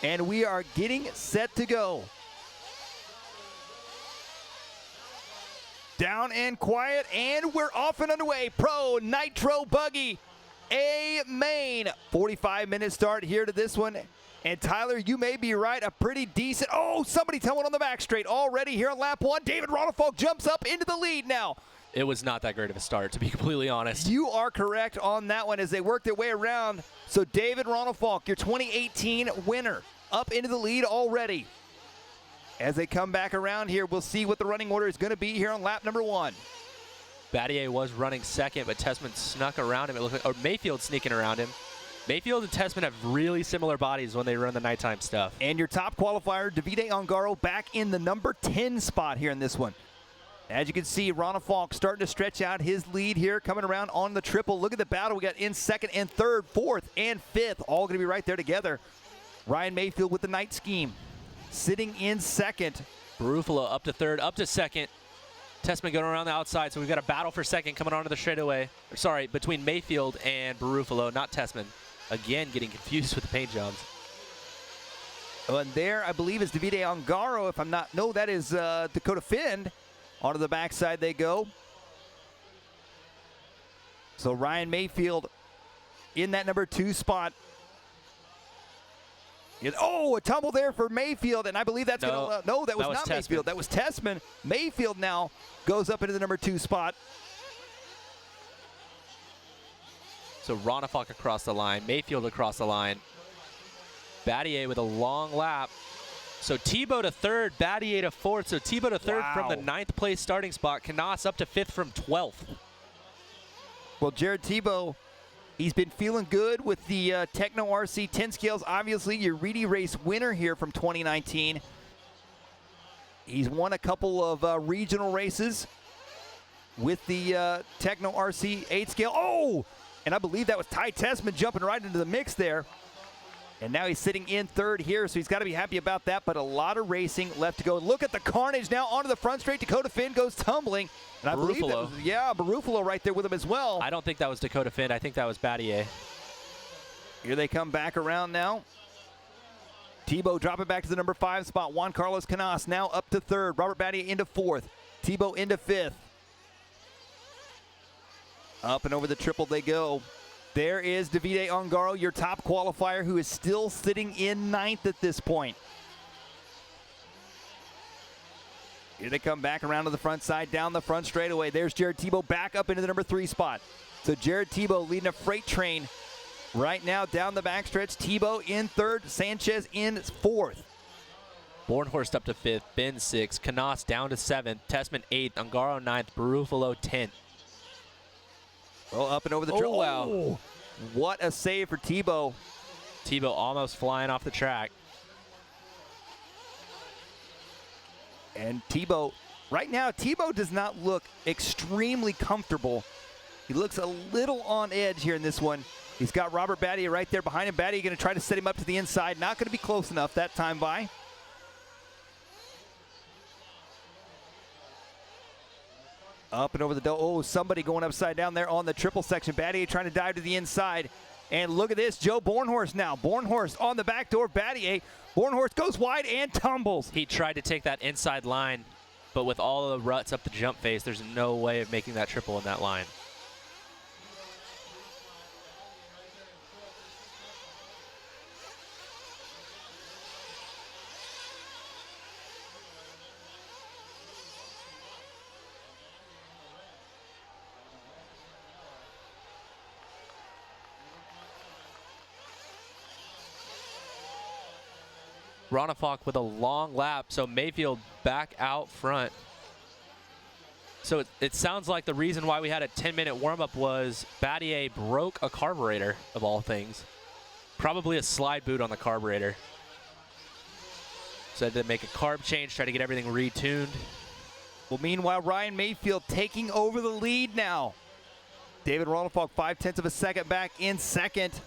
And we are getting set to go. Down and quiet, and we're off and underway. Pro Nitro Buggy, A main. 45-minute start here to this one. And Tyler, you may be right, a pretty decent, oh, somebody tumbling on the back straight already here on lap one. David Ronnefalk jumps up into the lead now. It was not that great of a start, to be completely honest. You are correct on that one as they work their way around. So David Ronnefalk, your 2018 winner, up into the lead already. As they come back around here, we'll see what the running order is going to be here on lap number one. Batlle was running second, but Tessmann snuck around him. It looked like, or Mayfield sneaking around him. Mayfield and Tessmann have really similar bodies when they run the nighttime stuff. And your top qualifier, Davide Ongaro, back in the number 10 spot here in this one. As you can see, Ronnefalk starting to stretch out his lead here, coming around on the triple. Look at the battle we got in second and third, fourth and fifth, all going to be right there together. Ryan Mayfield with the night scheme, sitting in second. Baruffolo up to third, up to second. Tessmann going around the outside, so we've got a battle for second coming onto the straightaway. Sorry, between Mayfield and Baruffolo, not Tessmann. Again, getting confused with the paint jobs. Oh, and there, I believe, is Davide Ongaro. If I'm not, no, that is Dakotah Phend. Onto the backside they go. So Ryan Mayfield in that number 2 spot. Oh, a tumble there for Mayfield, and I believe that's going to, no, that was not Tessmann. Mayfield. That was Tessmann. Mayfield now goes up into the number 2 spot. So Ronnefalk across the line, Mayfield across the line. Batlle with a long lap. So Tebo to third, Batlle to fourth. So Tebo to third from the 9th place starting spot. Canas up to 5th from 12th. Well, Jared Tebo, he's been feeling good with the Techno RC 10 scales. Obviously, your Reedy Race winner here from 2019. He's won a couple of regional races with the Techno RC 8 scale. Oh! And I believe that was Ty Tessmann jumping right into the mix there. And now he's sitting in third here, so he's got to be happy about that, but a lot of racing left to go. Look at the carnage now onto the front straight. Dakotah Finn goes tumbling. And I believe that was, yeah, Baruffolo right there with him as well. I don't think that was Dakotah Finn. I think that was Batlle. Here they come back around now. Tebo dropping back to the number 5 spot. Juan Carlos Canas now up to third. Robert Batlle into 4th. Tebo into 5th. Up and over the triple they go. There is Davide Ongaro, your top qualifier, who is still sitting in 9th at this point. Here they come back around to the front side, down the front straightaway. There's Jared Tebo back up into the number 3 spot. So Jared Tebo leading a freight train right now down the backstretch. Tebo in 3rd, Sanchez in 4th. Bornhorst up to 5th, Ben 6th, Canas down to 7th, Tessmann 8th, Ongaro 9th, Baruffolo 10th. Well, up and over the triple. Oh, wow. Oh, what a save for Tebo. Tebo almost flying off the track. And Tebo, right now, Tebo does not look extremely comfortable. He looks a little on edge here in this one. He's got Robert Batlle right there behind him. Batlle going to try to set him up to the inside. Not going to be close enough that time by. Up and over the dough. Oh, somebody going upside down there on the triple section. Batlle trying to dive to the inside. And look at this, Joe Bornhorst now. Bornhorst on the back door. Batlle. Bornhorst goes wide and tumbles. He tried to take that inside line, but with all the ruts up the jump face, there's no way of making that triple in that line. Ronnefalk with a long lap, so Mayfield back out front. So it sounds like the reason why we had a 10-minute warm-up was Batlle broke a carburetor, of all things. Probably a slide boot on the carburetor. So I had to make a carb change, try to get everything retuned. Well, meanwhile, Ryan Mayfield taking over the lead now. David Ronnefalk 0.5 of a second back in second.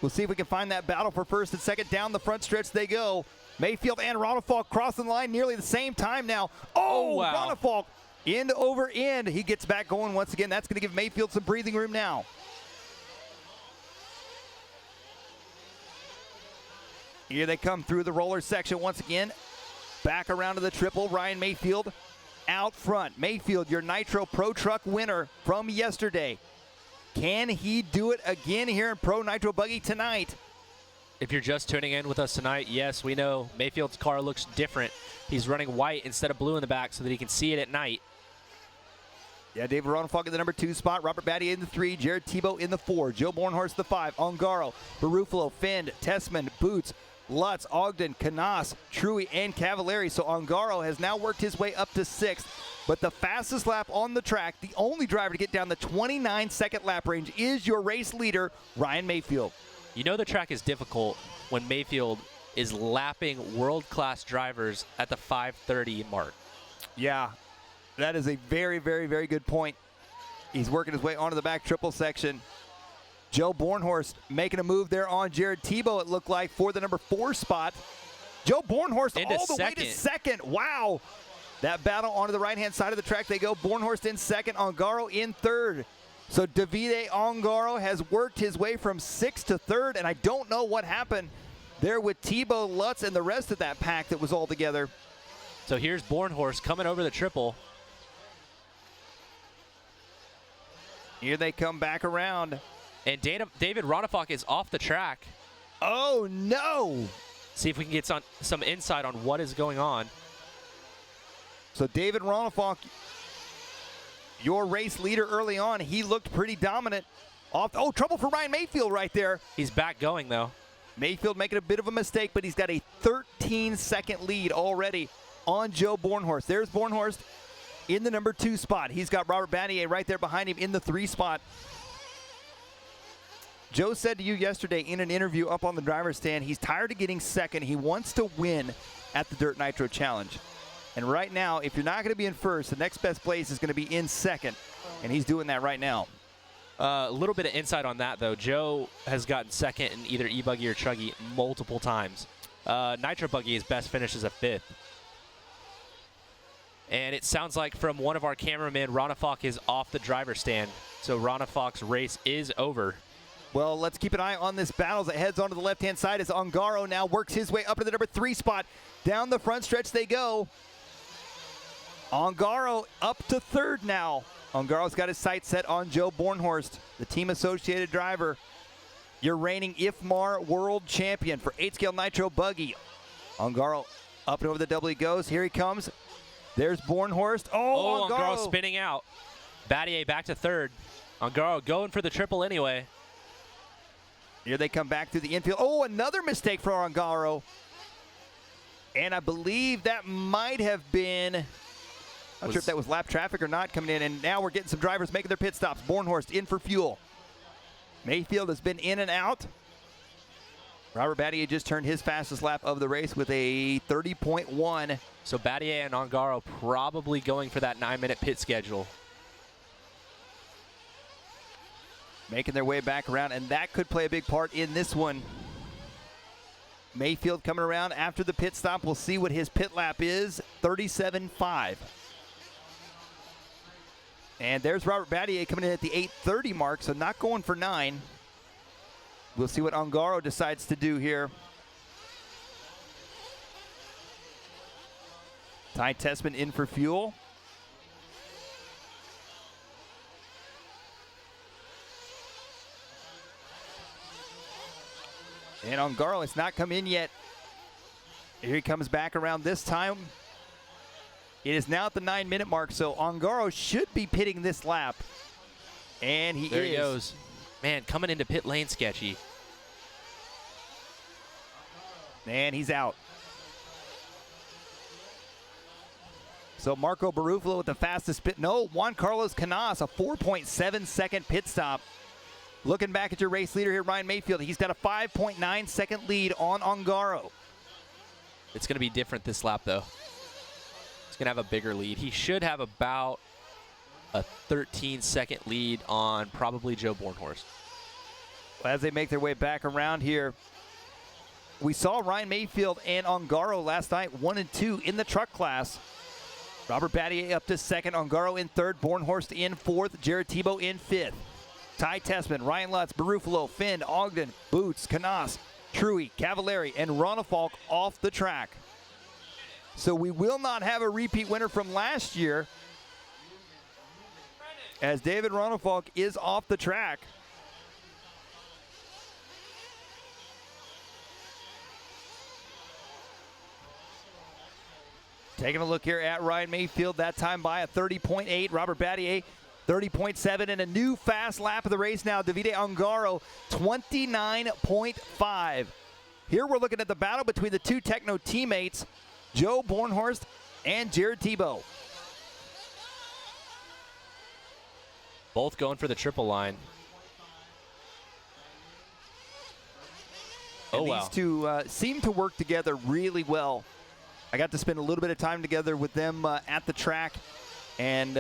We'll see if we can find that battle for first and second. Down the front stretch they go. Mayfield and Ronnefalk crossing the line nearly the same time now. Oh, wow. Ronnefalk end over end. He gets back going once again. That's going to give Mayfield some breathing room now. Here they come through the roller section once again. Back around to the triple. Ryan Mayfield out front. Mayfield, your Nitro Pro Truck winner from yesterday. Can he do it again here in Pro Nitro Buggy tonight? If you're just tuning in with us tonight, yes, we know Mayfield's car looks different. He's running white instead of blue in the back so that he can see it at night. Yeah, David Ronnefalk in the number 2 spot. Robert Batlle in the 3. Jared Tebo in the 4. Joe Bornhorst the 5. Ongaro, Baruffolo, Phend, Tessmann, Boots, Lutz, Ogden, Canas, Truhe, and Cavalieri. So Ongaro has now worked his way up to 6th. But the fastest lap on the track, the only driver to get down the 29-second lap range, is your race leader, Ryan Mayfield. You know the track is difficult when Mayfield is lapping world-class drivers at the 5:30 mark. Yeah, that is a very, very, very good point. He's working his way onto the back triple section. Joe Bornhorst making a move there on Jared Tebo, it looked like, for the number 4 spot. Joe Bornhorst all the way to second. Wow. That battle onto the right-hand side of the track. They go Bornhorst in second, Ongaro in third. So Davide Ongaro has worked his way from 6th to 3rd, and I don't know what happened there with Tebo, Lutz, and the rest of that pack that was all together. So here's Bornhorst coming over the triple. Here they come back around. And David Ronnefalk is off the track. Oh, no. See if we can get some insight on what is going on. So David Ronnefalk, your race leader early on, he looked pretty dominant. Oh, trouble for Ryan Mayfield right there. He's back going, though. Mayfield making a bit of a mistake, but he's got a 13-second lead already on Joe Bornhorst. There's Bornhorst in the number 2 spot. He's got Robert Batlle right there behind him in the 3 spot. Joe said to you yesterday in an interview up on the driver's stand, he's tired of getting second. He wants to win at the Dirt Nitro Challenge. And right now, if you're not going to be in first, the next best place is going to be in second. And he's doing that right now. A little bit of insight on that, though. Joe has gotten second in either E-Buggy or Chuggy multiple times. Nitro Buggy, his best finish is a 5th. And it sounds like from one of our cameramen, Ronnefalk is off the driver's stand. So Ronnefalk's race is over. Well, let's keep an eye on this battle as it heads onto the left-hand side as Ongaro now works his way up to the number 3 spot. Down the front stretch they go. Ongaro up to 3rd now. Ongaro's got his sights set on Joe Bornhorst, the team-associated driver. Your reigning IFMAR world champion for 8-scale Nitro Buggy. Ongaro up and over the double he goes. Here he comes. There's Bornhorst. Oh, Ongaro spinning out. Batlle back to 3rd. Ongaro going for the triple anyway. Here they come back through the infield. Oh, another mistake for Ongaro. And I believe that might have been, not sure if that was lap traffic or not coming in. And now we're getting some drivers making their pit stops. Bornhorst in for fuel. Mayfield has been in and out. Robert Batlle just turned his fastest lap of the race with a 30.1. So Batlle and Ongaro probably going for that 9-minute pit schedule. Making their way back around, and that could play a big part in this one. Mayfield coming around after the pit stop. We'll see what his pit lap is, 37.5. And there's Robert Batlle coming in at the 8:30 mark, so not going for 9. We'll see what Ongaro decides to do here. Ty Tessmann in for fuel. And Ongaro has not come in yet. Here he comes back around this time. It is now at the 9-minute mark, so Ongaro should be pitting this lap. And he is. There he goes. Man, coming into pit lane sketchy. And he's out. So Marco Baruffolo with the fastest pit. No, Juan Carlos Canas, a 4.7-second pit stop. Looking back at your race leader here, Ryan Mayfield. He's got a 5.9-second lead on Ongaro. It's going to be different this lap, though. He's going to have a bigger lead. He should have about a 13-second lead on probably Joe Bornhorst. Well, as they make their way back around here, we saw Ryan Mayfield and Ongaro last night, 1 and 2 in the truck class. Robert Batlle up to 2nd, Ongaro in 3rd, Bornhorst in 4th, Jared Tebo in 5th. Ty Tessmann, Ryan Lutz, Baruffolo, Phend, Ogden, Boots, Canas, Truhe, Cavalieri, and Ronnefalk off the track. So we will not have a repeat winner from last year, as David Ronnefalk is off the track. Taking a look here at Ryan Mayfield, that time by a 30.8. Robert Batlle, 30.7, and a new fast lap of the race now. Davide Ongaro, 29.5. Here we're looking at the battle between the two Techno teammates, Joe Bornhorst and Jared Tebo. Both going for the triple line. And these two seem to work together really well. I got to spend a little bit of time together with them at the track and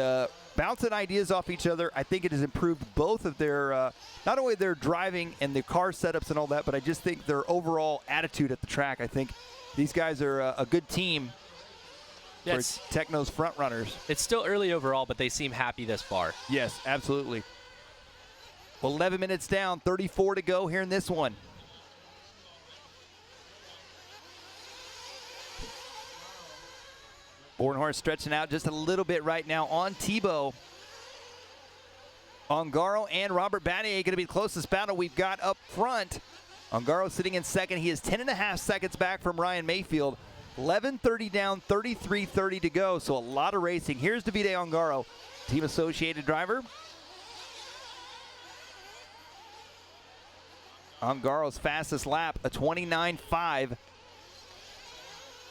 bouncing ideas off each other. I think it has improved both of their, not only their driving and their car setups and all that, but I just think their overall attitude at the track. I think these guys are a good team for Techno's front runners. It's still early overall, but they seem happy thus far. Yes, absolutely. Well, 11 minutes down, 34 to go here in this one. Bornhorst stretching out just a little bit right now on Tebo. Ongaro and Robert Batlle going to be the closest battle we've got up front. Ongaro sitting in second. He is 10.5 seconds back from Ryan Mayfield. 11:30 down, 33:30 to go. So a lot of racing. Here's Davide Ongaro, Team Associated driver. Ongaro's fastest lap, a 29.5.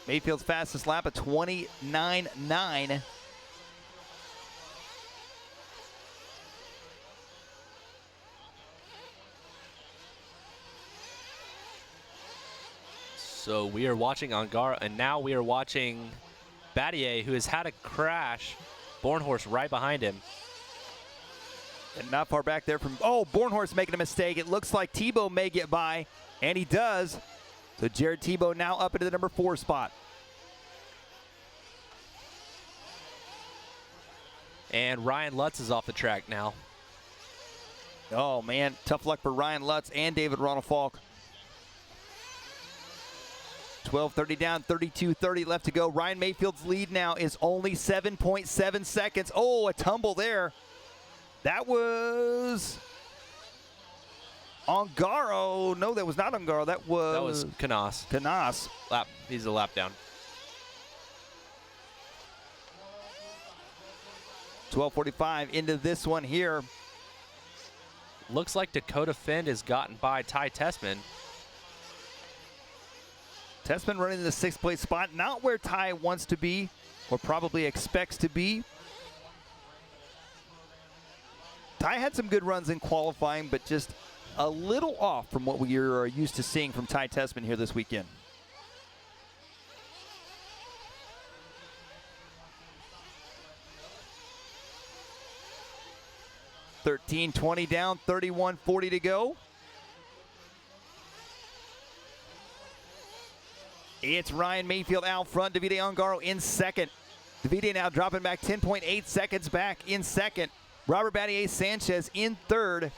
Mayfield's fastest lap, a 29.9. So we are watching Ongaro, and now we are watching Batlle, who has had a crash. Bornhorst right behind him. And not far back there from, Bornhorst making a mistake. It looks like Tebo may get by, and he does. So Jared Tebo now up into the number 4 spot. And Ryan Lutz is off the track now. Oh, man. Tough luck for Ryan Lutz and David Ronnefalk. 12:30 down, 32:30 left to go. Ryan Mayfield's lead now is only 7.7 seconds. Oh, a tumble there. That was Ongaro. No, that was not Ongaro. That was Canas. Canas. He's a lap down. 12:45 into this one here. Looks like Dakotah Phend has gotten by Tessmann. Tessmann running in the 6th place spot. Not where Ty wants to be or probably expects to be. Ty had some good runs in qualifying, but just a little off from what we are used to seeing from Ty Tessmann here this weekend. $13.20 down, 31:40 to go. It's Ryan Mayfield out front, Davide Ongaro in second. Davide now dropping back 10.8 seconds back in second. Robert Batlle, Sanchez in third.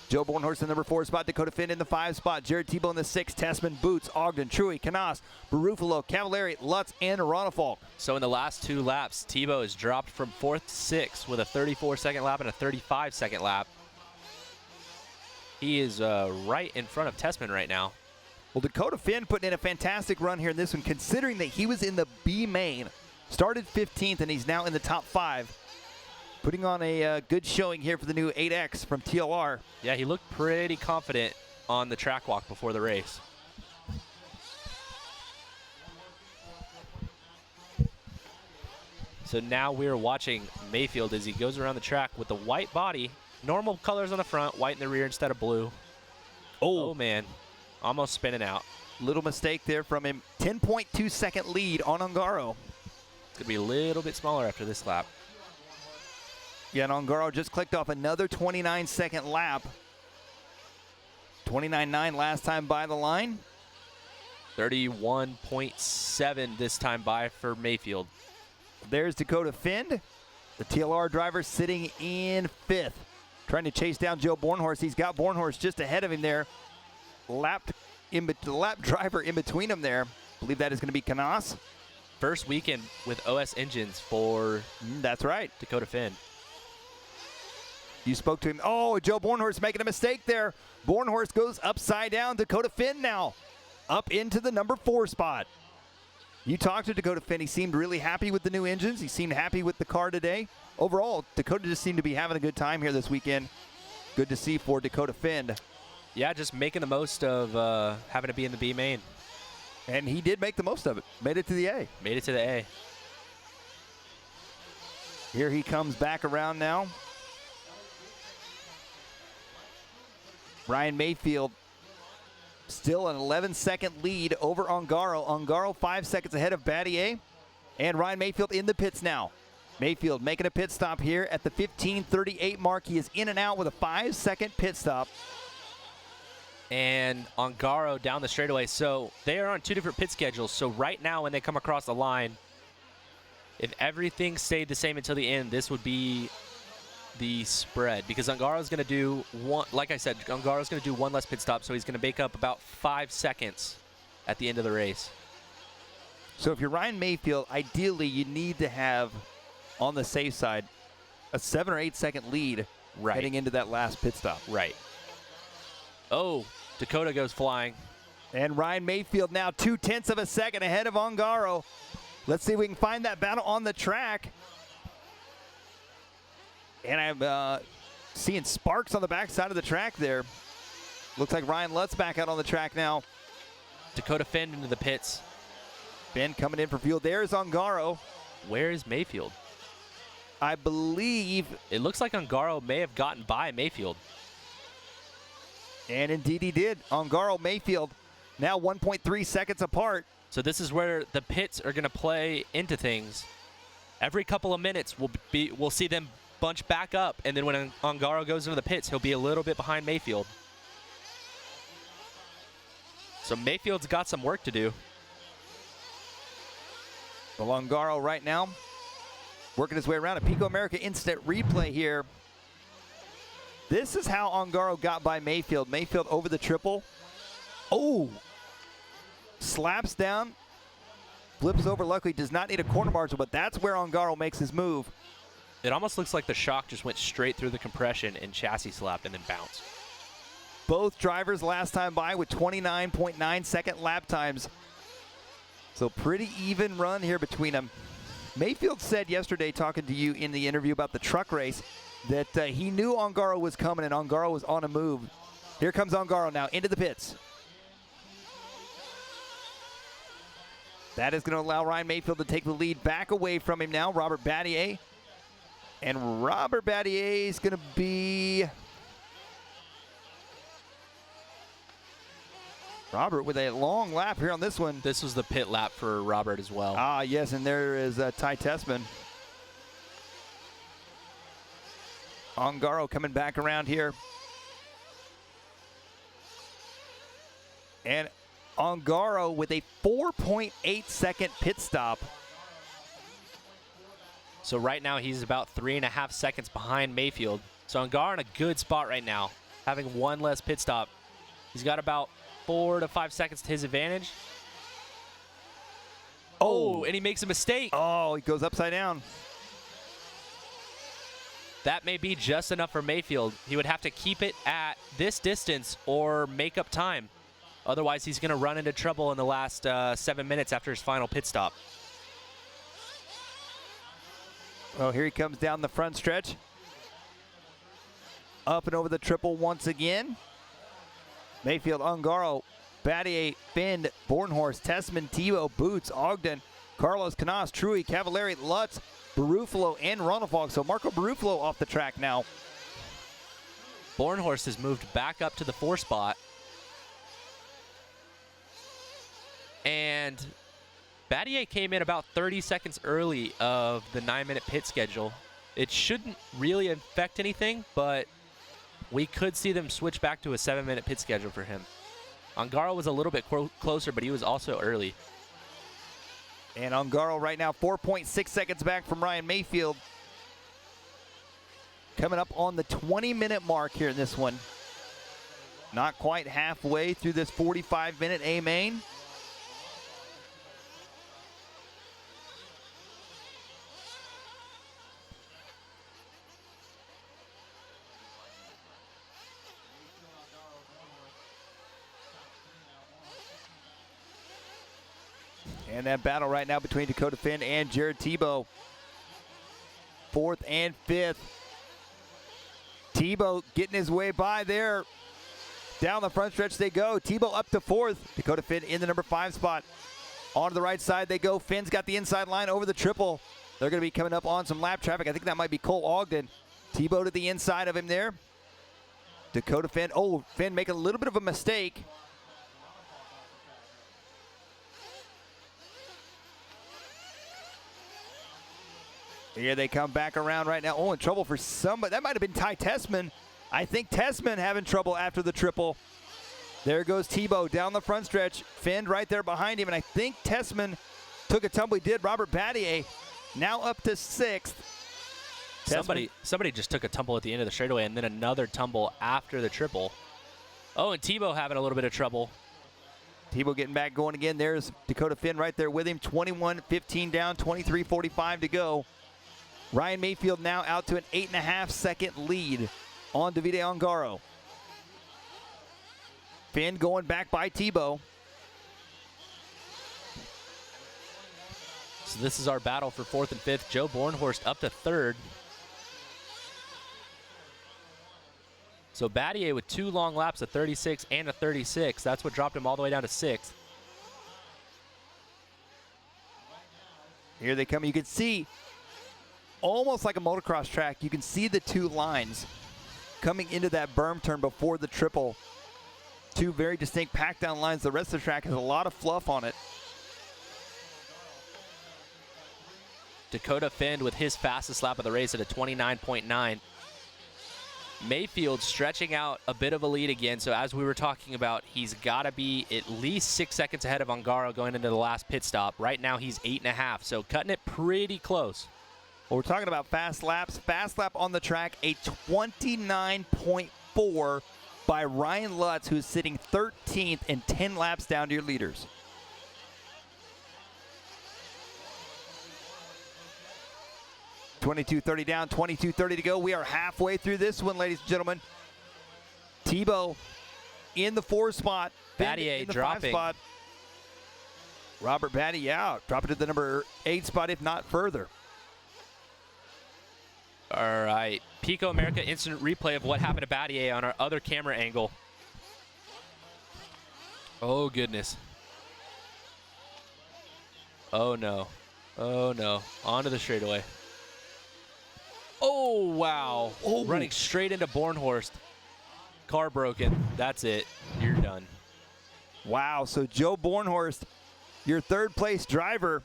Joe Bornhorst in the number 4 spot. Dakotah Phend in the 5 spot. Jared Tebo in the 6. Tessmann, Boots, Ogden, Truhe, Canas, Baruffolo, Cavalieri, Lutz, and Ronnefalk. So in the last 2 laps, Tebo has dropped from 4th to 6th with a 34-second lap and a 35-second lap. He is right in front of Tessmann right now. Well, Dakotah Phend putting in a fantastic run here in this one, considering that he was in the B main. Started 15th, and he's now in the top 5. Putting on a good showing here for the new 8X from TLR. Yeah, he looked pretty confident on the track walk before the race. So now we're watching Mayfield as he goes around the track with the white body. Normal colors on the front, white in the rear instead of blue. Oh man, almost spinning out. Little mistake there from him. 10.2 second lead on Ongaro. It's gonna be a little bit smaller after this lap. Yeah, and Ongaro just clicked off another 29-second lap. 29.9 last time by the line. 31.7 this time by for Mayfield. There's Dakotah Phend, the TLR driver sitting in 5th. Trying to chase down Joe Bornhorst. He's got Bornhorst just ahead of him there. Lapped the lap driver in between them there. I believe that is going to be Canas. First weekend with OS engines for That's right. Dakotah Phend. You spoke to him. Oh, Joe Bornhorst making a mistake there. Bornhorst goes upside down. Dakotah Phend now up into the number 4 spot. You talked to Dakotah Phend. He seemed really happy with the new engines. He seemed happy with the car today. Overall, Dakota just seemed to be having a good time here this weekend. Good to see for Dakotah Phend. Yeah, just making the most of having to be in the B main. And he did make the most of it. Made it to the A. Made it to the A. Here he comes back around now. Ryan Mayfield still an 11-second lead over Ongaro. Ongaro 5 seconds ahead of Batlle. And Ryan Mayfield in the pits now. Mayfield making a pit stop here at the 15:38 mark. He is in and out with a 5-second pit stop. And Ongaro down the straightaway. So they are on 2 different pit schedules. So right now when they come across the line, if everything stayed the same until the end, this would be the spread. Because Ongaro's going to do one, like I said, Ongaro's going to do one less pit stop. So he's going to make up about 5 seconds at the end of the race. So if you're Ryan Mayfield, ideally you need to have, on the safe side, a 7 or 8 second lead heading into that last pit stop. Right. Oh, Dakota goes flying. And Ryan Mayfield now 0.2 of a second ahead of Ongaro. Let's see if we can find that battle on the track. And I'm seeing sparks on the backside of the track there. Looks like Ryan Lutz back out on the track now. Dakotah Phend into the pits. Ben coming in for fuel. There's Ongaro. Where is Mayfield? I believe. It looks like Ongaro may have gotten by Mayfield. And indeed he did. Ongaro, Mayfield, now 1.3 seconds apart. So this is where the pits are going to play into things. Every couple of minutes, we'll see them bunch back up, and then when Ongaro goes into the pits, he'll be a little bit behind Mayfield. So Mayfield's got some work to do. Well, Ongaro right now working his way around. A Pico America instant replay here. This is how Ongaro got by Mayfield. Mayfield over the triple. Oh! Slaps down. Flips over. Luckily does not need a corner marshal, but that's where Ongaro makes his move. It almost looks like the shock just went straight through the compression and chassis slapped and then bounced. Both drivers last time by with 29.9 second lap times. So pretty even run here between them. Mayfield said yesterday, talking to you in the interview about the truck race, that he knew Ongaro was coming and Ongaro was on a move. Here comes Ongaro now into the pits. That is going to allow Ryan Mayfield to take the lead back away from him now. Robert Batlle. And Robert Batlle is going to be... Robert with a long lap here on this one. This was the pit lap for Robert as well. Ah, yes, and there is Ty Tessmann. Ongaro coming back around here. And Ongaro with a 4.8 second pit stop. So right now he's about 3.5 seconds behind Mayfield. So Ongaro in a good spot right now, having one less pit stop. He's got about 4 to 5 seconds to his advantage. Oh, and he makes a mistake. Oh, he goes upside down. That may be just enough for Mayfield. He would have to keep it at this distance or make up time. Otherwise, he's going to run into trouble in the last 7 minutes after his final pit stop. Oh, here he comes down the front stretch. Up and over the triple once again. Mayfield, Ongaro, Batlle, Phend, Bornhorst, Tessmann, Tebo, Boots, Ogden, Carlos, Canas, Truhe, Cavalieri, Lutz, Baruffolo, and Ronnefalk. So Marco Baruffolo off the track now. Bornhorst has moved back up to the 4 spot. And Batlle came in about 30 seconds early of the 9-minute pit schedule. It shouldn't really affect anything, but we could see them switch back to a 7-minute pit schedule for him. Ongaro was a little bit closer, but he was also early. And Ongaro right now 4.6 seconds back from Ryan Mayfield. Coming up on the 20-minute mark here in this one. Not quite halfway through this 45-minute A main. And that battle right now between Dakotah Phend and Jared Tebo. 4th and 5th. Tebo getting his way by there. Down the front stretch they go. Tebo up to 4th. Dakotah Phend in the number 5 spot. On to the right side they go. Finn's got the inside line over the triple. They're going to be coming up on some lap traffic. I think that might be Cole Ogden. Tebo to the inside of him there. Dakotah Phend. Oh, Phend making a little bit of a mistake. Here they come back around right now. Oh, in trouble for somebody. That might have been Tessmann. I think Tessmann having trouble after the triple. There goes Tebo down the front stretch. Phend right there behind him. And I think Tessmann took a tumble. He did. Robert Batlle now up to 6th. Somebody just took a tumble at the end of the straightaway and then another tumble after the triple. Oh, and Tebo having a little bit of trouble. Tebo getting back going again. There's Dakotah Phend right there with him. 21-15 down, 23:45 to go. Ryan Mayfield now out to an 8.5-second lead on Davide Ongaro. Phend going back by Tebo. So this is our battle for 4th and 5th. Joe Bornhorst up to 3rd. So Batlle with 2 long laps, a 36 and a 36. That's what dropped him all the way down to 6th. Here they come. You can see, almost like a motocross track, you can see the 2 lines coming into that berm turn before the triple. 2 very distinct pack down lines. The rest of the track has a lot of fluff on it. Dakotah Phend with his fastest lap of the race at a 29.9. Mayfield stretching out a bit of a lead again. So as we were talking about, he's got to be at least 6 seconds ahead of Ongaro going into the last pit stop. Right now he's 8.5, so cutting it pretty close. Well, we're talking about fast laps. Fast lap on the track, a 29.4 by Ryan Lutz, who's sitting 13th and 10 laps down to your leaders. $22.30 down, $22.30 to go. We are halfway through this one, ladies and gentlemen. Tebo in the 4 spot. Batlle in the dropping. 5 spot. Robert Batlle out. Drop it to the number 8 spot, if not further. All right, Pico America instant replay of what happened to Batlle on our other camera angle. Oh, goodness. Oh, no. Oh, no. Onto the straightaway. Oh, wow. Oh. Running straight into Bornhorst. Car broken. That's it. You're done. Wow, so Joe Bornhorst, your 3rd place driver.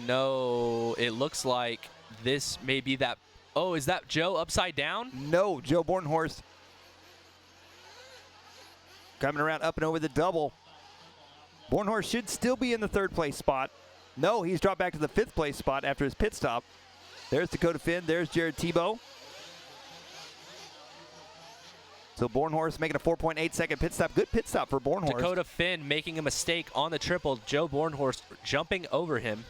No, it looks like this may be that. Oh, is that Joe upside down? No, Joe Bornhorst coming around up and over the double. Bornhorst should still be in the 3rd place spot. No, he's dropped back to the 5th place spot after his pit stop. There's Dakotah Phend. There's Jared Tebo. So Bornhorst making a 4.8-second pit stop. Good pit stop for Bornhorst. Dakotah Phend making a mistake on the triple. Joe Bornhorst jumping over him.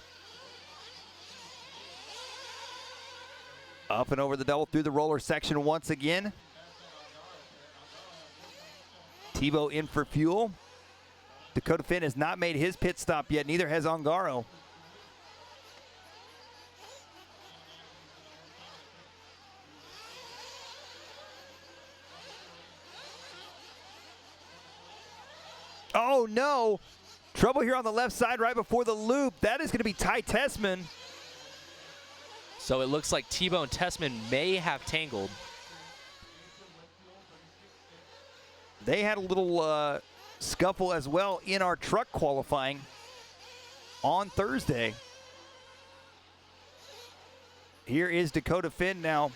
Up and over the double through the roller section once again. Tebo in for fuel. Dakotah Phend has not made his pit stop yet. Neither has Ongaro. Oh, no. Trouble here on the left side right before the loop. That is going to be Tessmann. So it looks like Tebo and Tessmann may have tangled. They had a little scuffle as well in our truck qualifying on Thursday. Here is Dakotah Phend now.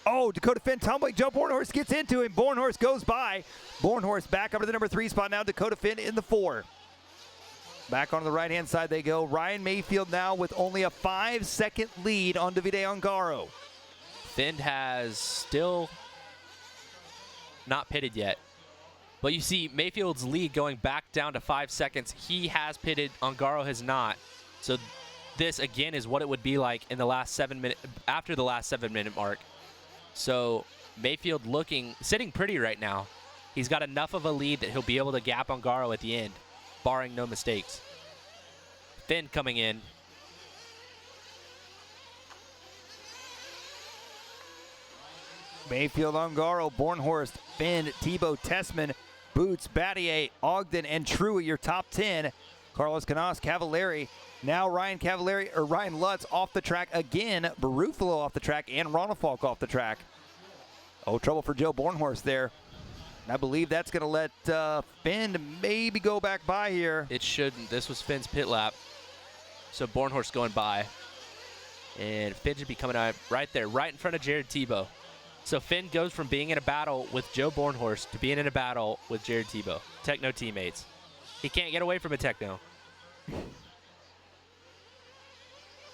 Oh, Dakotah Phend tumbling. Joe Bornhorst gets into him. Bornhorst goes by. Bornhorst back up to the number 3 spot now. Dakotah Phend in the 4. Back on the right-hand side they go. Ryan Mayfield now with only a 5-second lead on Davide Ongaro. Phend has still not pitted yet. But you see Mayfield's lead going back down to 5 seconds. He has pitted, Ongaro has not. So this again is what it would be like in the last 7 minute, after the last 7 minute mark. So Mayfield sitting pretty right now. He's got enough of a lead that he'll be able to gap Ongaro at the end, barring no mistakes. Finn coming in. Mayfield, Ongaro, Bornhorst, Finn, Tebo, Tessmann, Boots, Batlle, Ogden, and Truhe, your top 10. Carlos Canas, Cavalieri. Now Ryan Lutz off the track again. Baruffolo off the track, and Ronnefalk off the track. Oh, trouble for Joe Bornhorst there. I believe that's going to let Finn maybe go back by here. It shouldn't. This was Finn's pit lap. So Bornhorst going by. And Finn should be coming out right there, right in front of Jared Tebo. So Finn goes from being in a battle with Joe Bornhorst to being in a battle with Jared Tebo. Techno teammates. He can't get away from a Techno.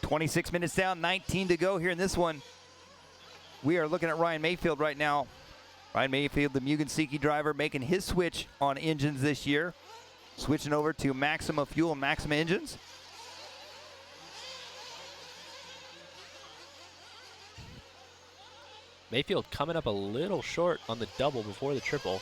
26 minutes down, 19 to go here in this one. We are looking at Ryan Mayfield right now. Ryan Mayfield, the Mugen driver, making his switch on engines this year. Switching over to Maxima Fuel and Maxima engines. Mayfield coming up a little short on the double before the triple.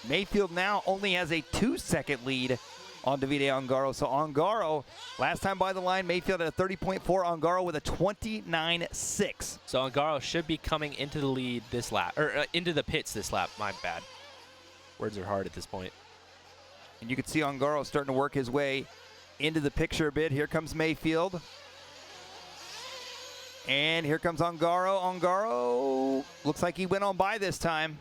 Mayfield now only has a 2-second lead on Davide Ongaro. So Ongaro, last time by the line, Mayfield at a 30.4, Ongaro with a 29.6. So Ongaro should be coming into the lead this lap, or into the pits this lap. My bad. Words are hard at this point. And you can see Ongaro starting to work his way into the picture a bit. Here comes Mayfield. And here comes Ongaro. Ongaro looks like he went on by this time.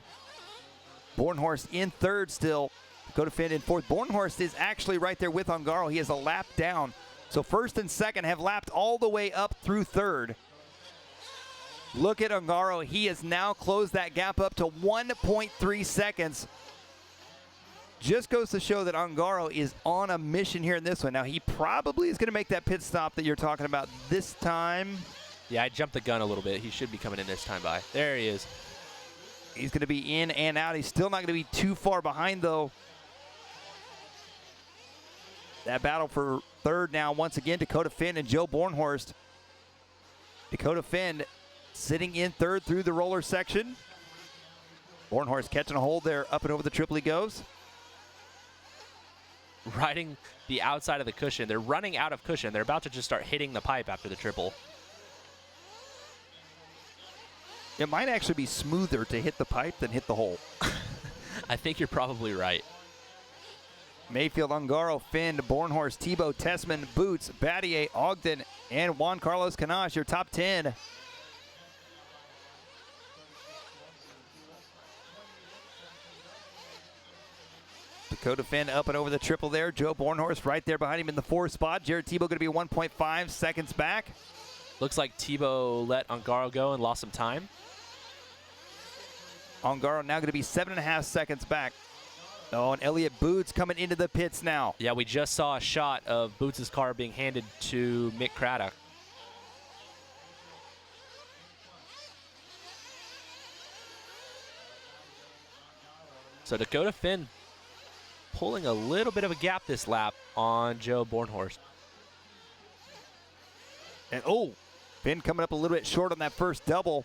Bornhorst in third still. Dakotah Phend in fourth. Bornhorst is actually right there with Ongaro. He has a lap down. So first and second have lapped all the way up through third. Look at Ongaro. He has now closed that gap up to 1.3 seconds. Just goes to show that Ongaro is on a mission here in this one. Now, he probably is going to make that pit stop that you're talking about this time. Yeah, I jumped the gun a little bit. He should be coming in this time by. There he is. He's going to be in and out. He's still not going to be too far behind, though. That battle for third now, once again, Dakotah Phend and Joe Bornhorst. Dakotah Phend sitting in third through the roller section. Bornhorst catching a hold there. Up and over the triple he goes. Riding the outside of the cushion. They're running out of cushion. They're about to just start hitting the pipe after the triple. It might actually be smoother to hit the pipe than hit the hole. I think you're probably right. Mayfield, Ongaro, Finn, Bornhorst, Tebo, Tessmann, Boots, Batlle, Ogden, and Juan Carlos Canas, your top 10. Dakotah Phend up and over the triple there. Joe Bornhorst right there behind him in the fourth spot. Jared Tebo going to be 1.5 seconds back. Looks like Tebo let Ongaro go and lost some time. Ongaro now going to be 7.5 seconds back. Oh, and Elliott Boots coming into the pits now. Yeah, we just saw a shot of Boots' car being handed to Mick Craddock. So Dakotah Phend pulling a little bit of a gap this lap on Joe Bornhorst. And oh, Finn coming up a little bit short on that first double.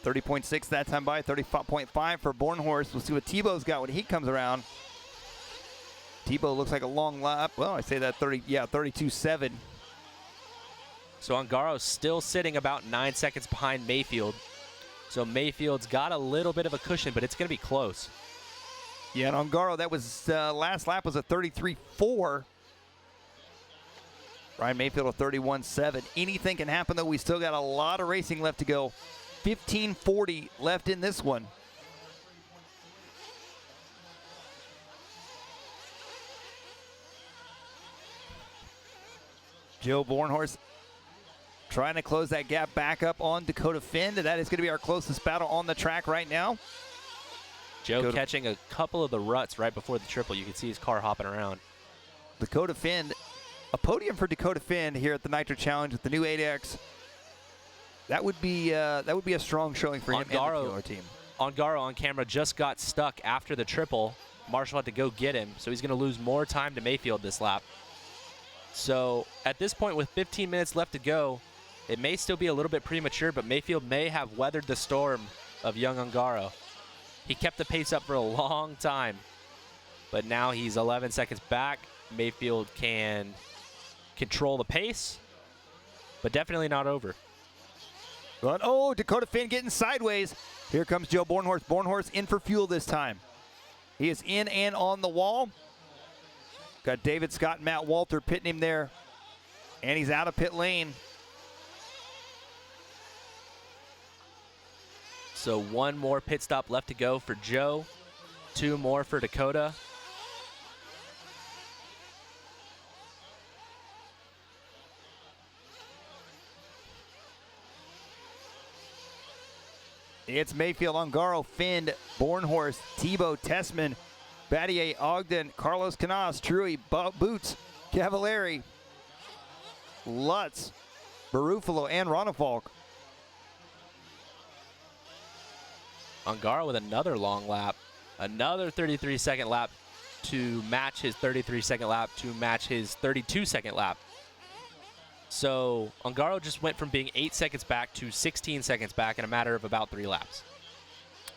30.6 that time by, 30.5 for Bornhorst. We'll see what Tebo's got when he comes around. Tebo looks like a long lap. Well, I say that 32.7. So Ongaro's still sitting about 9 seconds behind Mayfield. So Mayfield's got a little bit of a cushion, but it's going to be close. Yeah, and Ongaro, that was last lap was a 33.4. Ryan Mayfield a 31.7. Anything can happen, though. We still got a lot of racing left to go. 15:40 left in this one. Joe Bornhorst trying to close that gap back up on Dakotah Phend. That is going to be our closest battle on the track right now. Joe catching a couple of the ruts right before the triple. You can see his car hopping around. Dakotah Phend, a podium for Dakotah Phend here at the Nitro Challenge with the new 8X. That would be a strong showing for him and the team. Ongaro on camera just got stuck after the triple. Marshall had to go get him, so he's going to lose more time to Mayfield this lap. So at this point, with 15 minutes left to go, it may still be a little bit premature, but Mayfield may have weathered the storm of young Ongaro. He kept the pace up for a long time, but now he's 11 seconds back. Mayfield can control the pace, but definitely not over. But, oh, Dakotah Phend getting sideways. Here comes Joe Bornhorst. Bornhorst in for fuel this time. He is in and on the wall. Got David Scott and Matt Walter pitting him there. And he's out of pit lane. So one more pit stop left to go for Joe. 2 more for Dakota. It's Mayfield, Ongaro, Phend, Bornhorst, Tebo, Tessmann, Batlle, Ogden, Carlos Canas, Truhe, Boots, Cavalieri, Lutz, Baruffolo, and Ronnefalk. Ongaro with another long lap. Another 33-second lap to match his 33-second lap to match his 32-second lap. So Ongaro just went from being 8 seconds back to 16 seconds back in a matter of about 3 laps.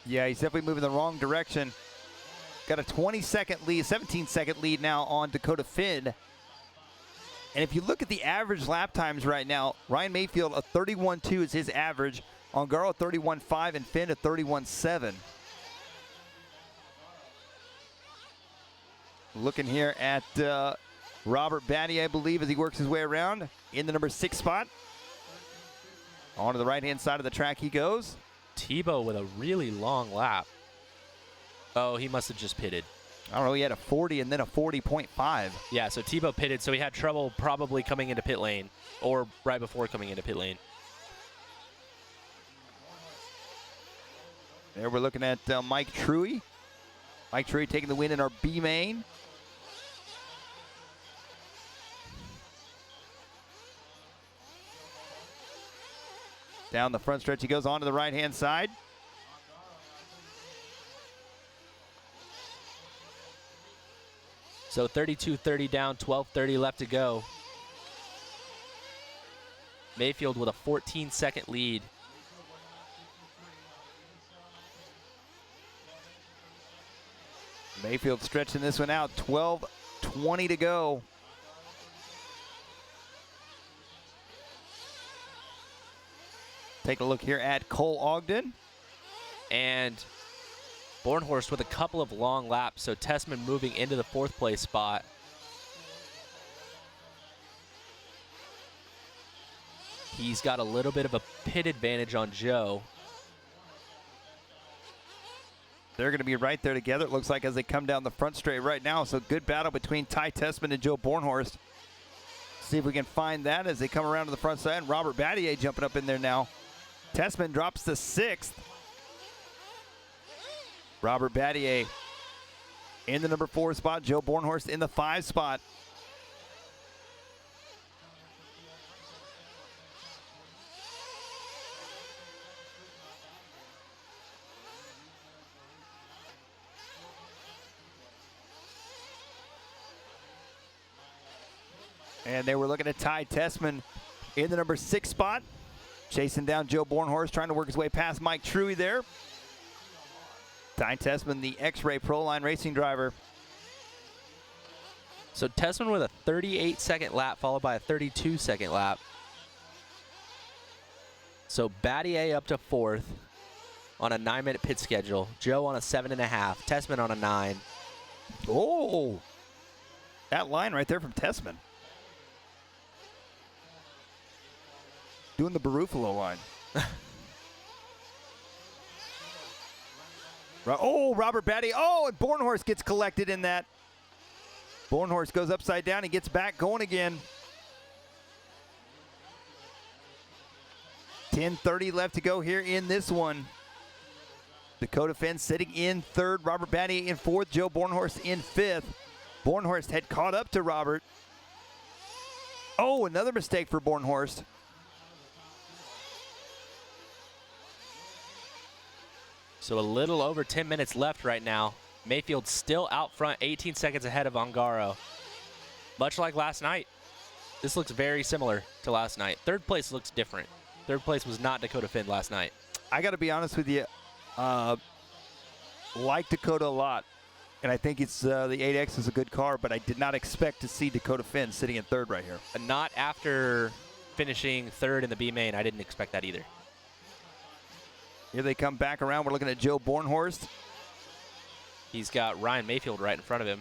Yeah, he's definitely moving the wrong direction. Got a 20-second lead, 17-second lead now on Dakotah Phend. And if you look at the average lap times right now, Ryan Mayfield, a 31.2 is his average. Ongaro, 31.5, and Phend, a 31.7. Looking here at Robert Batlle, I believe, as he works his way around in the number 6 spot. On to the right-hand side of the track he goes. Tebo with a really long lap. Oh, he must have just pitted. I don't know, he had a 40 and then a 40.5. Yeah, so Tebo pitted, so he had trouble probably coming into pit lane or right before coming into pit lane. There we're looking at Mike Truhe. Mike Truhe taking the win in our B main. Down the front stretch he goes on to the right-hand side. So 32.30 down, 12.30 left to go. Mayfield with a 14-second lead. Mayfield stretching this one out, 12:20 to go. Take a look here at Cole Ogden. And Bornhorst with a couple of long laps, so Tessmann moving into the 4th place spot. He's got a little bit of a pit advantage on Joe. They're going to be right there together, it looks like, as they come down the front straight right now. So good battle between Ty Tessmann and Joe Bornhorst. See if we can find that as they come around to the front side. And Robert Batlle jumping up in there now. Tessmann drops to 6th. Robert Batlle in the number 4 spot. Joe Bornhorst in the 5 spot. And they were looking at Ty Tessmann in the number 6 spot. Chasing down Joe Bornhorst, trying to work his way past Mike Truhe there. Ty Tessmann, the X-Ray Pro Line racing driver. So Tessmann with a 38-second lap, followed by a 32-second lap. So Batlle up to 4th on a 9-minute pit schedule. Joe on a 7.5. Tessmann on a 9. Oh, that line right there from Tessmann. Doing the Baruffolo line. Oh, Robert Batlle. Oh, and Bornhorst gets collected in that. Bornhorst goes upside down. He gets back going again. 10:30 left to go here in this one. Dakotah Phend sitting in 3rd. Robert Batlle in 4th. Joe Bornhorst in 5th. Bornhorst had caught up to Robert. Oh, another mistake for Bornhorst. So a little over 10 minutes left right now. Mayfield still out front, 18 seconds ahead of Ongaro. Much like last night, this looks very similar to last night. Third place looks different. Third place was not Dakotah Phend last night. I got to be honest with you, like Dakota a lot, and I think it's the 8X is a good car, but I did not expect to see Dakotah Phend sitting in third right here. Not after finishing third in the B main. I didn't expect that either. Here they come back around. We're looking at Joe Bornhorst. He's got Ryan Mayfield right in front of him.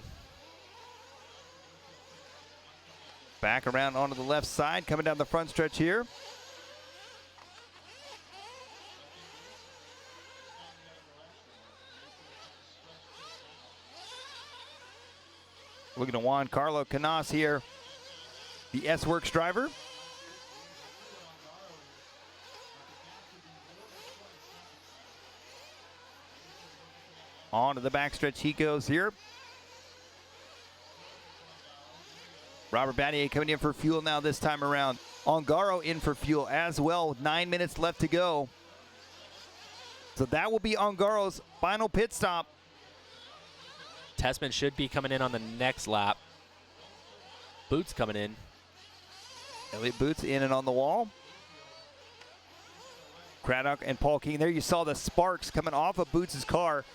Back around onto the left side, coming down the front stretch here. Looking at Juan Carlo Canas here, the S-Works driver. On to the backstretch he goes here. Robert Batlle coming in for fuel now this time around. Ongaro in for fuel as well with 9 minutes left to go. So that will be Ongaro's final pit stop. Tessmann should be coming in on the next lap. Boots coming in. Elliott Boots in and on the wall. Craddock and Paul King there. You saw the sparks coming off of Boots' car.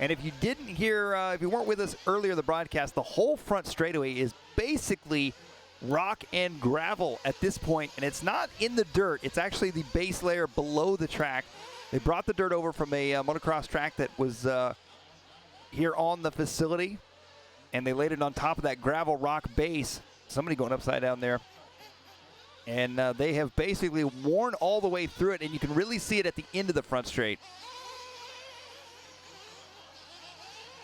And if you didn't hear, if you weren't with us earlier in the broadcast, the whole front straightaway is basically rock and gravel at this point, and it's not in the dirt. It's actually the base layer below the track. They brought the dirt over from a motocross track that was here on the facility, and they laid it on top of that gravel rock base. Somebody going upside down there. And they have basically worn all the way through it, and you can really see it at the end of the front straight.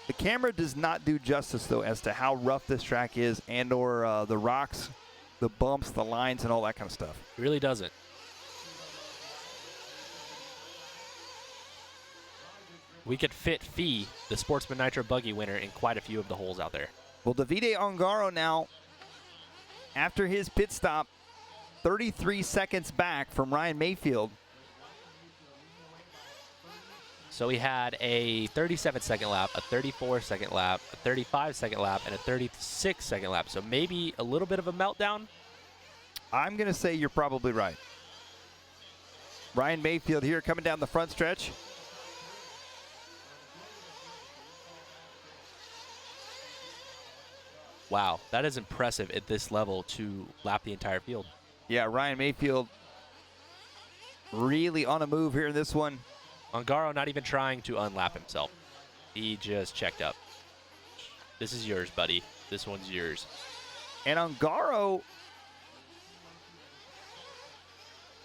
The camera does not do justice, though, as to how rough this track is and or the rocks, the bumps, the lines, and all that kind of stuff. It really doesn't. We could fit Fee, the Sportsman Nitro Buggy winner, in quite a few of the holes out there. Well, Davide Ongaro now, after his pit stop, 33 seconds back from Ryan Mayfield. So we had a 37-second lap, a 34-second lap, a 35-second lap, and a 36-second lap. So maybe a little bit of a meltdown. I'm going to say you're probably right. Ryan Mayfield here coming down the front stretch. Wow, that is impressive at this level to lap the entire field. Yeah, Ryan Mayfield really on a move here in this one. Ongaro not even trying to unlap himself. He just checked up. This is yours, buddy. This one's yours. And Ongaro,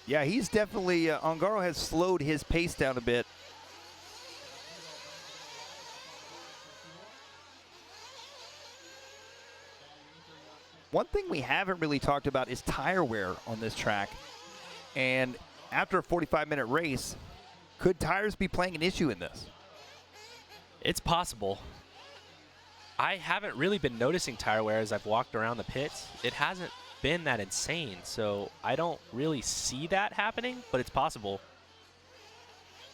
yeah, he's definitely, Ongaro has slowed his pace down a bit. One thing we haven't really talked about is tire wear on this track. And after a 45-minute race, could tires be playing an issue in this? It's possible. I haven't really been noticing tire wear as I've walked around the pits. It hasn't been that insane, so I don't really see that happening, but it's possible.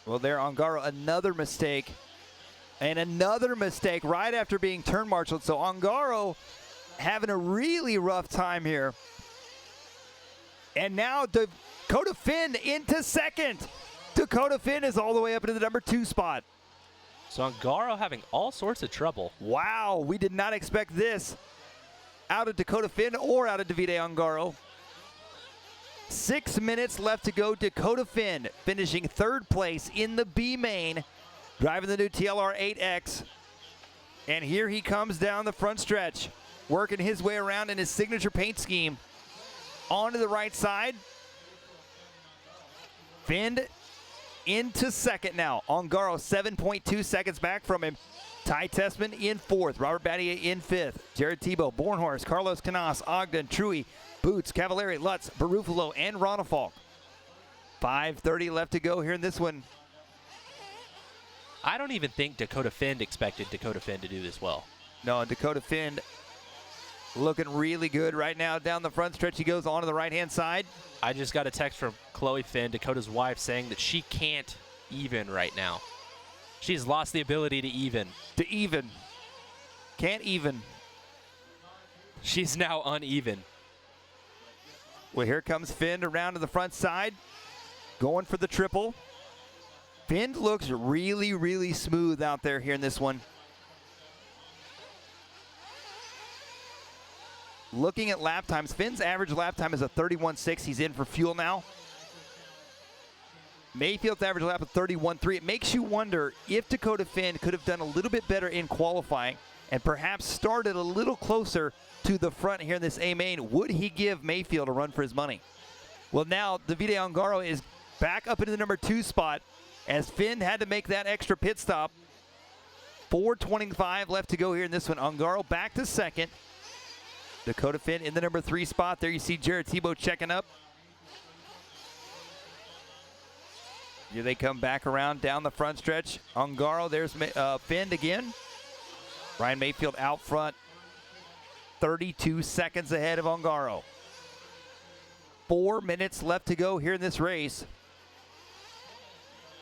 Well, there, Ongaro, another mistake. And another mistake right after being turn marshaled. So Ongaro having a really rough time here. And now Dakotah Finn into second. Dakotah Finn is all the way up into the number 2 spot. So Ongaro having all sorts of trouble. Wow, we did not expect this out of Dakotah Finn or out of Davide Ongaro. 6 minutes left to go. Dakotah Finn finishing 3rd place in the B main, driving the new TLR 8X. And here he comes down the front stretch, working his way around in his signature paint scheme. Onto the right side. Finn into second now. Ongaro 7.2 seconds back from him. Ty Tessmann in 4th. Robert Batlle in 5th. Jared Tebo, Bornhorst, Carlos Canas, Ogden, Truhe, Boots, Cavalieri, Lutz, Baruffolo, and Ronnefalk. 5:30 left to go here in this one. I don't even think Dakotah Phend expected Dakotah Phend to do this well. No, Dakotah Phend looking really good right now down the front stretch. He goes on to the right-hand side. I just got a text from Chloe Finn, Dakotah's wife, saying that she can't even right now. She's lost the ability to even. Can't even. She's now uneven. Well, here comes Finn around to the front side, going for the triple. Finn looks really, really smooth out there here in this one. Looking at lap times, Finn's average lap time is a 31.6. He's in for fuel now. Mayfield's average lap of 31.3. It makes you wonder if Dakotah Phend could have done a little bit better in qualifying and perhaps started a little closer to the front here in this A main. Would he give Mayfield a run for his money? Well, now Davide Ongaro is back up into the number 2 spot as Finn had to make that extra pit stop. 4:25 left to go here in this one. Ongaro back to second. Dakotah Phend in the number 3 spot. There you see Jared Tebo checking up. Here they come back around down the front stretch. Ongaro, there's Phend again. Ryan Mayfield out front. 32 seconds ahead of Ongaro. 4 minutes left to go here in this race.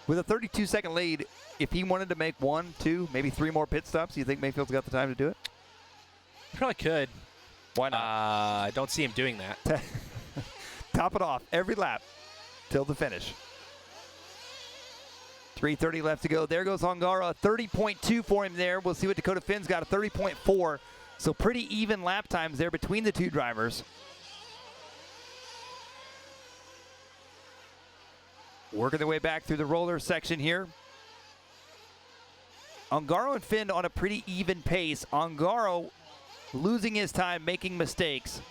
With a 32-second lead, if he wanted to make 1, 2, maybe 3 more pit stops, do you think Mayfield's got the time to do it? Probably could. Why not? I don't see him doing that. Top it off every lap till the finish. 3:30 left to go. There goes Ongaro, a 30.2 for him there. We'll see what Dakotah Phend's got, a 30.4. So pretty even lap times there between the two drivers. Working their way back through the roller section here. Ongaro and Phend on a pretty even pace. Ongaro losing his time, making mistakes.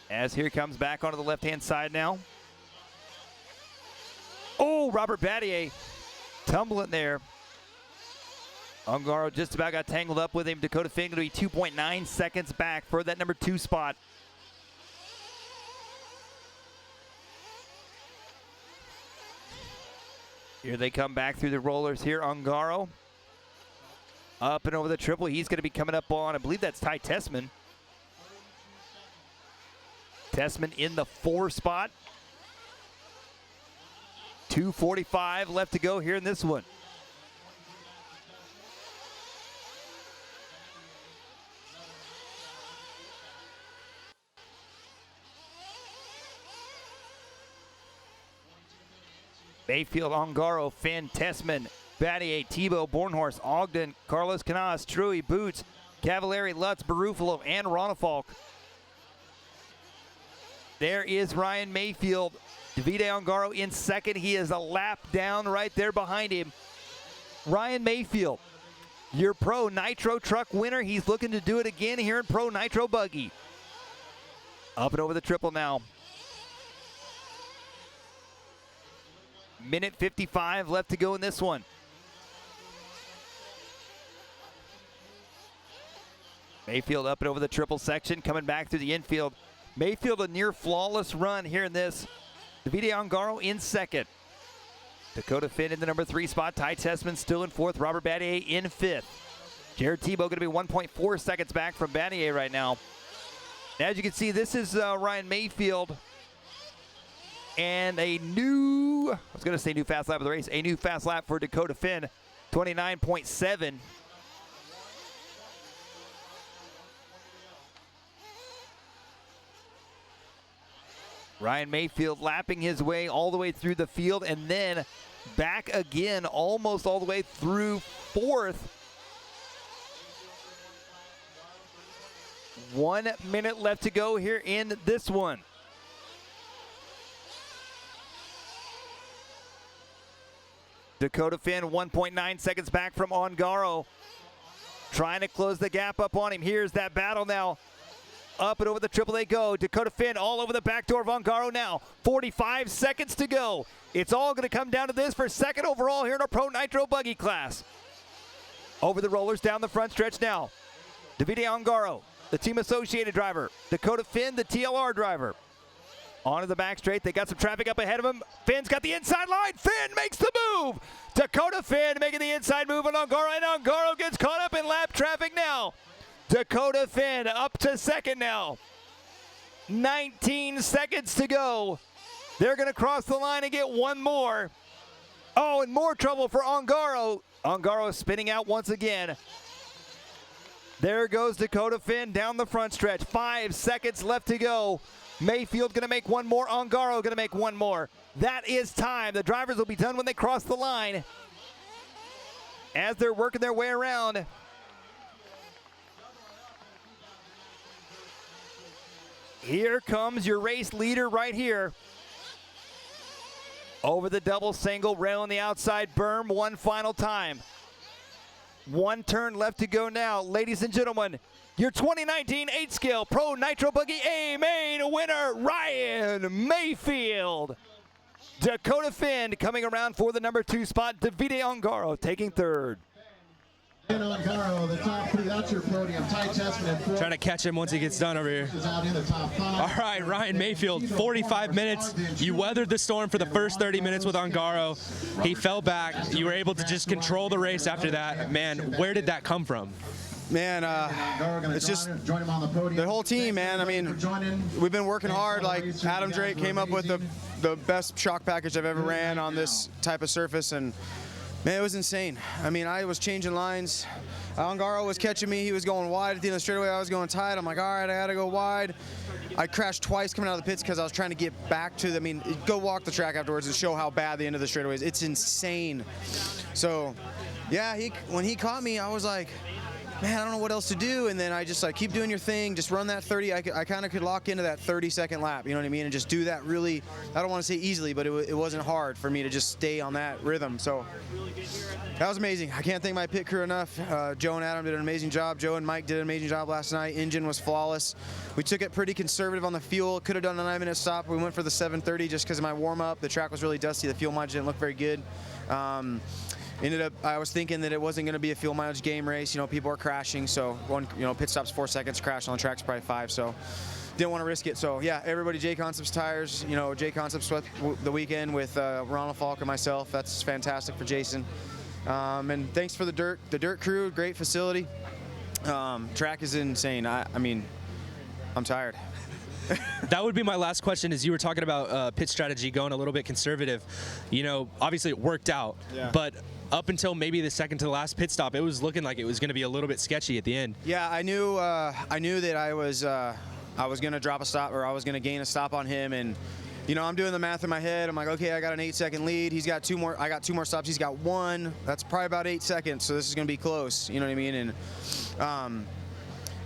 As here comes back onto the left-hand side now. Oh, Robert Batlle tumbling there. Ongaro just about got tangled up with him. Dakotah Phend going to be 2.9 seconds back for that number 2 spot. Here they come back through the rollers here. Ongaro up and over the triple. He's going to be coming up on, I believe that's Tessmann. Tessmann in the 4 spot. 2:45 left to go here in this one. Mayfield, Ongaro, Phend, Tessmann, Batlle, Tebo, Bornhorst, Ogden, Carlos Canas, Truhe, Boots, Cavalieri, Lutz, Baruffolo, and Ronnefalk. There is Ryan Mayfield. Davide Ongaro in second. He is a lap down right there behind him. Ryan Mayfield, your Pro Nitro Truck winner. He's looking to do it again here in Pro Nitro Buggy. Up and over the triple now. Minute 55 left to go in this one. Mayfield up and over the triple section, coming back through the infield. Mayfield a near flawless run here in this. Davide Ongaro in second. Dakotah Phend in the number 3 spot. Tessmann still in 4th. Robert Batlle in 5th. Jared Tebo going to be 1.4 seconds back from Batlle right now. As you can see, this is Ryan Mayfield. And a new, I was going to say new fast lap of the race, a new fast lap for Dakotah Phend, 29.7. Ryan Mayfield lapping his way all the way through the field and then back again almost all the way through 4th. 1 minute left to go here in this one. Dakotah Phend 1.9 seconds back from Ongaro. Trying to close the gap up on him. Here's that battle now. Up and over the triple they go. Dakotah Phend all over the back door of Ongaro now. 45 seconds to go. It's all going to come down to this for second overall here in our Pro Nitro Buggy class. Over the rollers down the front stretch now. Davide Ongaro, the Team Associated driver. Dakotah Phend, the TLR driver. Onto the back straight. They got some traffic up ahead of him. Finn's got the inside line. Phend makes the move. Dakotah Phend making the inside move on Ongaro, and Ongaro gets caught up in lap traffic now. Dakotah Phend up to second now. 19 seconds to go. They're going to cross the line and get one more. Oh, and more trouble for Ongaro. Ongaro spinning out once again. There goes Dakotah Phend down the front stretch. 5 seconds left to go. Mayfield going to make one more. Ongaro going to make one more. That is time. The drivers will be done when they cross the line. As they're working their way around. Here comes your race leader right here. Over the double single, rail on the outside berm one final time. One turn left to go now. Ladies and gentlemen, your 2019 8-scale Pro Nitro Buggy A-Main winner, Ryan Mayfield. Dakotah Phend coming around for the number 2 spot. Davide Ongaro taking 3rd. Ongaro, the top 3, that's your podium. Tessmann trying to catch him once he gets done over here. All right, Ryan Mayfield, 45 minutes. You weathered the storm for the first 30 minutes with Ongaro. He fell back. You were able to just control the race after that. Man, where did that come from? Man, it's just the whole team, man. I mean, we've been working hard. Like Adam Drake came up with the best shock package I've ever ran on this type of surface, and man, it was insane. I mean, I was changing lines. Ongaro was catching me. He was going wide at the end of the straightaway. I was going tight. I'm like, all right, I got to go wide. I crashed twice coming out of the pits because I was trying to get back to I mean, go walk the track afterwards and show how bad the end of the straightaway is. It's insane. So, yeah, when he caught me, I was like, man, I don't know what else to do. And then I just like, keep doing your thing, just run that 30. I kind of could lock into that 30-second lap, you know what I mean? And just do that really, I don't want to say easily, but it wasn't hard for me to just stay on that rhythm. So that was amazing. I can't thank my pit crew enough. Joe and Adam did an amazing job. Joe and Mike did an amazing job last night. Engine was flawless. We took it pretty conservative on the fuel. Could have done a 9-minute stop. We went for the 7:30 just because of my warm-up. The track was really dusty. The fuel mileage didn't look very good. Ended up, I was thinking that it wasn't going to be a fuel mileage game race. You know, people are crashing, so pit stop's 4 seconds, crash on the track's probably 5, so didn't want to risk it. So yeah, everybody, J Concepts tires. You know, J Concepts swept the weekend with Ronnefalk and myself. That's fantastic for Jason. And thanks for the dirt crew, great facility. Track is insane. I mean, I'm tired. That would be my last question. Is you were talking about pit strategy going a little bit conservative. You know, obviously it worked out, but up until maybe the second to the last pit stop, it was looking like it was going to be a little bit sketchy at the end. Yeah, I knew that I was going to drop a stop, or I was going to gain a stop on him, and you know, I'm doing the math in my head. I'm like, okay, I got an 8-second lead. He's got 2 more. I got 2 more stops. He's got 1. That's probably about 8 seconds. So this is going to be close. You know what I mean?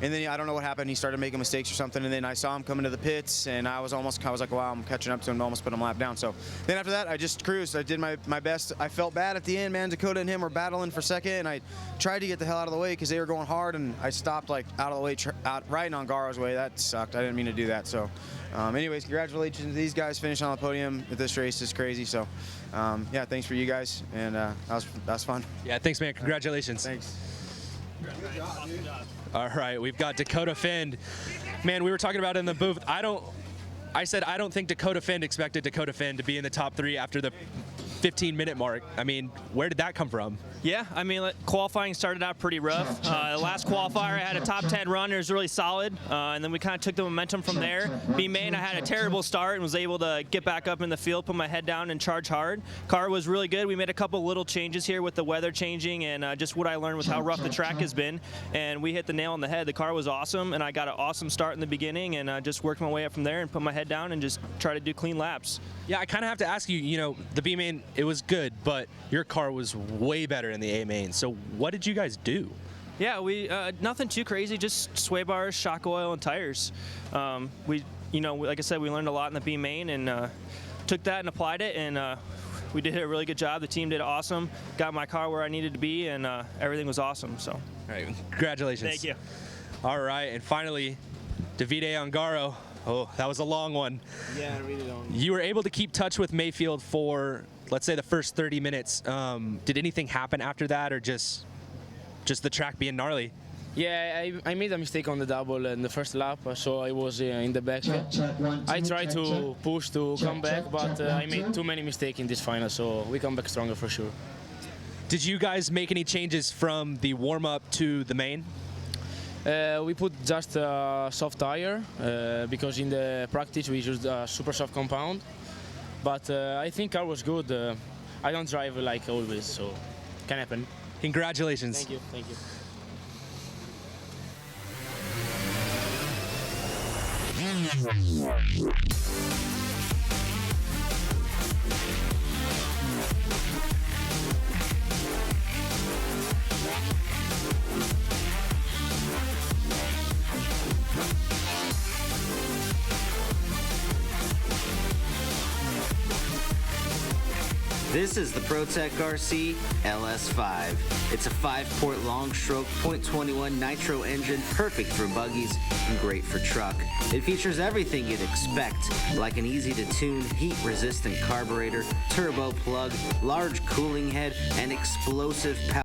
And then I don't know what happened. He started making mistakes or something, and then I saw him coming to the pits, and I was like, wow, I'm catching up to him, almost put him a lap down. So then after that, I just cruised. I did my best. I felt bad at the end, man. Dakotah and him were battling for second, and I tried to get the hell out of the way because they were going hard, and I stopped like out of the way, right in Ongaro's way. That sucked. I didn't mean to do that. So anyways, congratulations to these guys finishing on the podium at this race. Is crazy. So yeah, thanks for you guys, and that was fun. Yeah, thanks, man. Congratulations. Thanks. All right, we've got Dakotah Phend. Man, we were talking about it in the booth. I said I don't think Dakotah Phend expected Dakotah Phend to be in the top 3 after the 15-minute mark. I mean, where did that come from? Yeah, I mean, qualifying started out pretty rough. The last qualifier, I had a top 10 run. It was really solid, and then we kind of took the momentum from there. B-main, I had a terrible start and was able to get back up in the field, put my head down, and charge hard. Car was really good. We made a couple little changes here with the weather changing and just what I learned with how rough the track has been, and we hit the nail on the head. The car was awesome, and I got an awesome start in the beginning, and just worked my way up from there and put my head down and just try to do clean laps. Yeah, I kind of have to ask you, you know, the B-main, it was good, but your car was way better in the A-main. So what did you guys do? Yeah, we nothing too crazy, just sway bars, shock oil, and tires. We, you know, like I said, we learned a lot in the B-main and took that and applied it, and we did a really good job. The team did awesome. Got my car where I needed to be, and everything was awesome. So. All right, congratulations. Thank you. All right, and finally, Davide Ongaro. Oh, that was a long one. Yeah, really long. You were able to keep touch with Mayfield for, let's say, the first 30 minutes. Did anything happen after that, or just the track being gnarly? Yeah, I made a mistake on the double in the first lap, so I was in the back. I tried to push to come back, but I made too many mistakes in this final, so we come back stronger for sure. Did you guys make any changes from the warm-up to the main? We put just a soft tire because in the practice we used a super soft compound, but I think car was good. I don't drive like always, so can happen. Congratulations. Thank you. Thank you. This is the ProTech RC LS5. It's a 5-port long-stroke .21 nitro engine, perfect for buggies and great for truck. It features everything you'd expect, like an easy-to-tune, heat-resistant carburetor, turbo plug, large cooling head, and explosive power.